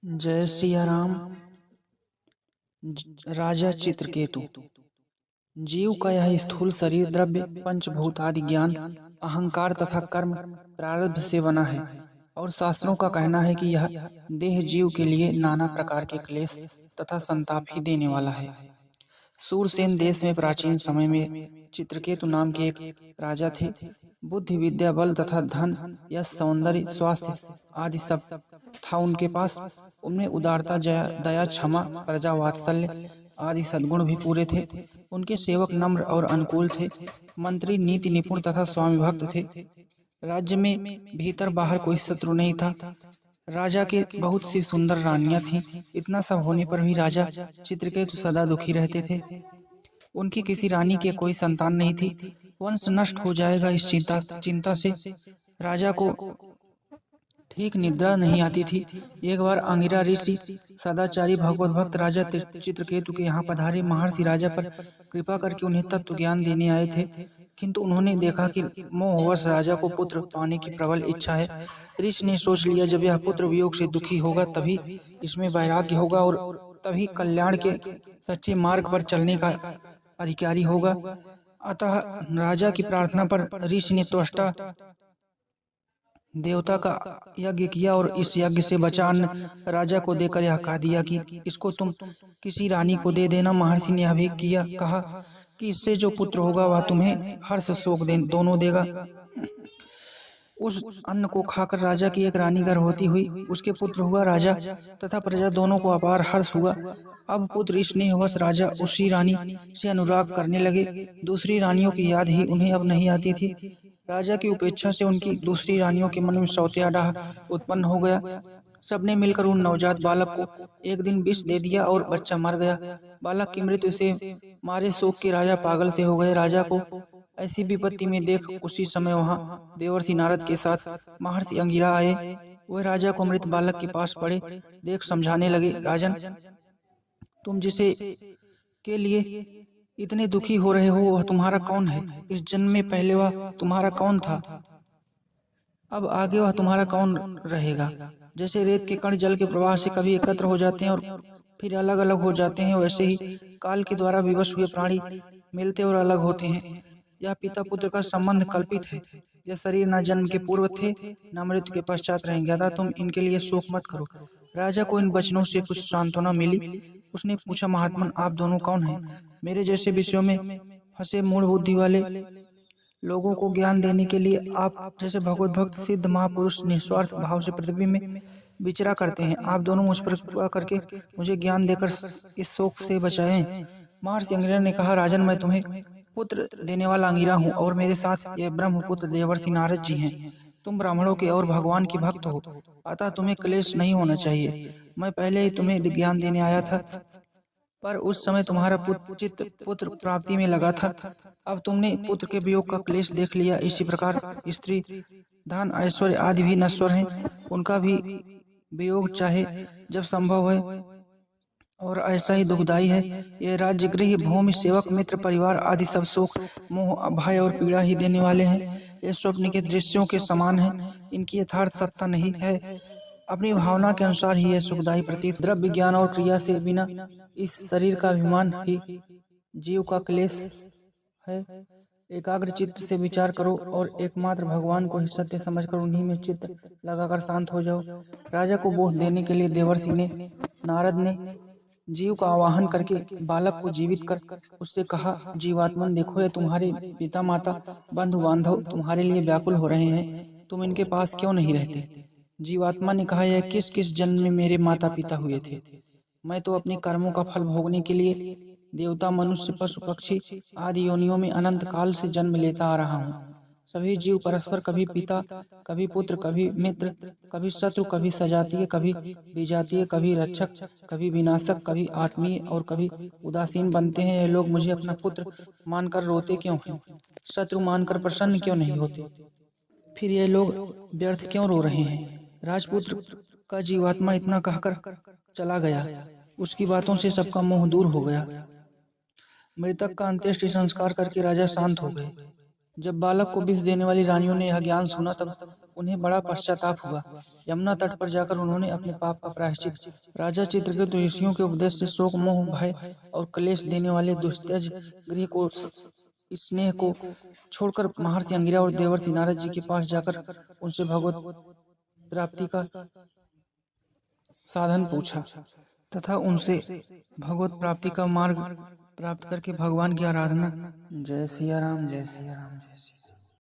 जय सिया राम। राजा चित्रकेतु। जीव का यह स्थूल शरीर द्रव्य पंचभूत आदि ज्ञान अहंकार तथा कर्म प्रारब्ध से बना है और शास्त्रों का कहना है कि यह देह जीव के लिए नाना प्रकार के क्लेश तथा संताप ही देने वाला है। सूरसेन देश में प्राचीन समय में चित्रकेतु नाम के एक राजा थे। बुद्धि विद्या बल तथा धन यश सौंदर्य स्वास्थ्य आदि सब था उनके पास। उनमें उदारता दया क्षमा प्रजा वात्सल्य आदि सद्गुण भी पूरे थे। उनके सेवक नम्र और अनुकूल थे। मंत्री नीति निपुण तथा स्वामी भक्त थे। राज्य में भीतर बाहर कोई शत्रु नहीं था। राजा के बहुत सी सुंदर रानियां थीं। इतना सब होने पर भी राजा चित्रकेतु सदा दुखी रहते थे। उनकी किसी रानी के कोई संतान नहीं थी। वंश नष्ट हो जाएगा इस चिंता से राजा को ठीक निद्रा नहीं आती थी। एक बार अंगिरा ऋषि सदाचारी भगवत भक्त राजा चित्रकेतु के यहाँ पधारे। महर्षि राजा पर कृपा करके उन्हें तत्व ज्ञान देने आए थे, किंतु उन्होंने देखा कि मोहवश राजा को पुत्र पाने की प्रबल इच्छा है। ऋषि ने सोच लिया, जब यह पुत्र वियोग से दुखी होगा तभी इसमें वैराग्य होगा और तभी कल्याण के सच्चे मार्ग पर चलने का अधिकारी होगा। अतः राजा की प्रार्थना पर ऋषि ने त्वष्टा देवता का यज्ञ किया और इस यज्ञ से बचा अन्न राजा को देकर यह कह दिया कि इसको तुम किसी रानी को दे देना। महर्षि ने अभी कहा कि इससे जो पुत्र होगा वह तुम्हें हर्ष शोक दोनों देगा। उस अन्न को खाकर राजा की एक रानी गर्भवती हुई। उसके पुत्र हुआ। राजा तथा प्रजा दोनों को अपार हर्ष हुआ। अब पुत्र स्नेहवश राजा उसी रानी से अनुराग करने लगे। दूसरी रानियों की याद ही उन्हें अब नहीं आती थी। राजा की उपेक्षा से उनकी दूसरी रानियों के मन में सौतेला डाह उत्पन्न हो गया। सबने मिलकर उन नवजात बालक को एक दिन विष दे दिया और बच्चा मर गया। बालक की मृत्यु से मारे शोक के राजा पागल से हो गए। राजा को ऐसी विपत्ति में देख उसी समय वहां देवर्षि नारद के साथ महर्षि अंगिरा आए। वह राजा को मृत बालक के पास पड़े देख समझाने लगे, राजन, तुम जिसे के लिए इतने दुखी हो रहे हो वह तुम्हारा कौन है? इस जन्म में पहले वह तुम्हारा कौन था? अब आगे वह तुम्हारा कौन रहेगा? जैसे रेत के कण जल के प्रवाह से कभी एकत्र हो जाते हैं और फिर अलग अलग हो जाते हैं, वैसे ही काल के द्वारा विवश हुए प्राणी मिलते और अलग होते हैं। यह पिता पुत्र का संबंध कल्पित है। यह शरीर न जन्म के पूर्व थे न मृत्यु के पश्चात रहेंगे। अतः तुम इनके लिए शोक मत करो। राजा को इन वचनों से कुछ सांत्वना मिली। उसने पूछा, महात्मन, आप दोनों कौन हैं? मेरे जैसे विषयों में फंसे मूढ़ बुद्धि वाले लोगों को ज्ञान देने के लिए आप जैसे भगवत भक्त सिद्ध महापुरुष निस्वार्थ भाव से पृथ्वी में विचरा करते हैं। आप दोनों मुझ पर कृपा करके मुझे ज्ञान देकर इस शोक से बचाएं। महर्षि अंगिरा ने कहा, राजन, मैं तुम्हें पुत्र देने वाला अंगिरा हूँ और मेरे साथ ये ब्रह्मपुत्र देवर्षि नारद जी हैं। तुम ब्राह्मणों के और भगवान के भक्त हो, अतः तुम्हें क्लेश नहीं होना चाहिए। मैं पहले ही तुम्हें ज्ञान देने आया था, पर उस समय तुम्हारा चित्त पुत्र प्राप्ति में लगा था। अब तुमने पुत्र के वियोग का क्लेश देख लिया। इसी प्रकार स्त्री धन ऐश्वर्य आदि भी नश्वर हैं, उनका भी वियोग चाहे जब संभव है और ऐसा ही दुखदायी है। ये राज्य गृह भूमि सेवक मित्र परिवार आदि सब शोक मोह भय और पीड़ा ही देने वाले हैं। ये स्वप्न के दृश्यों के समान हैं। इनकी यथार्थ सत्ता नहीं है। अपनी भावना के अनुसार ही यह सुखदायी प्रतीत। द्रव्य ज्ञान और क्रिया से बिना इस शरीर का अभिमान ही जीव का क्लेश है। एकाग्र चित्त से विचार करो और एकमात्र भगवान को ही सत्य समझकर उन्हीं में चित्त लगाकर शांत हो जाओ। राजा को बोध देने के लिए देवर्षि नारद ने जीव का आवाहन करके बालक को जीवित कर उससे कहा, जीवात्मन, देखो, ये तुम्हारे पिता माता बंधु बांधव तुम्हारे लिए व्याकुल हो रहे हैं। तुम इनके पास क्यों नहीं रहते? जीवात्मा ने कहा, यह किस किस जन्म में मेरे माता पिता हुए थे। मैं तो अपने कर्मों का फल भोगने के लिए देवता मनुष्य पशु पक्षी आदि योनियों में अनंत काल से जन्म लेता आ रहा हूँ। सभी जीव परस्पर कभी पिता कभी पुत्र कभी मित्र कभी शत्रु कभी सजातीय कभी विजातीय कभी रक्षक कभी विनाशक कभी आत्मीय और कभी उदासीन बनते हैं। ये लोग मुझे अपना पुत्र मानकर रोते क्यों हैं? शत्रु मानकर प्रसन्न क्यों नहीं होते? फिर ये लोग व्यर्थ क्यों रो रहे हैं? राजपुत्र का जीवात्मा इतना कहकर चला गया। उसकी बातों से सबका मोह दूर हो गया। मृतक का अंत्येष्टि संस्कार करके राजा शांत हो गए। जब बालक को विष देने वाली रानियों ने यह ज्ञान सुना तब उन्हें बड़ा पश्चाताप हुआ। यमुना तट पर जाकर उन्होंने अपने पाप का प्रायश्चित राजा चित्रकेतु ऋषियों के उपदेश से शोक, मोह, भय और क्लेश देने वाले दुस्तेज गृह को, स्नेह को छोड़कर महर्षि अंगिरा और देवर्षि नारद जी के पास जाकर उनसे भगवत प्राप्ति का साधन पूछा तथा उनसे भगवत प्राप्ति का मार्ग प्राप्त करके भगवान की आराधना। जय सिया राम, जय सिया राम, जय सिया।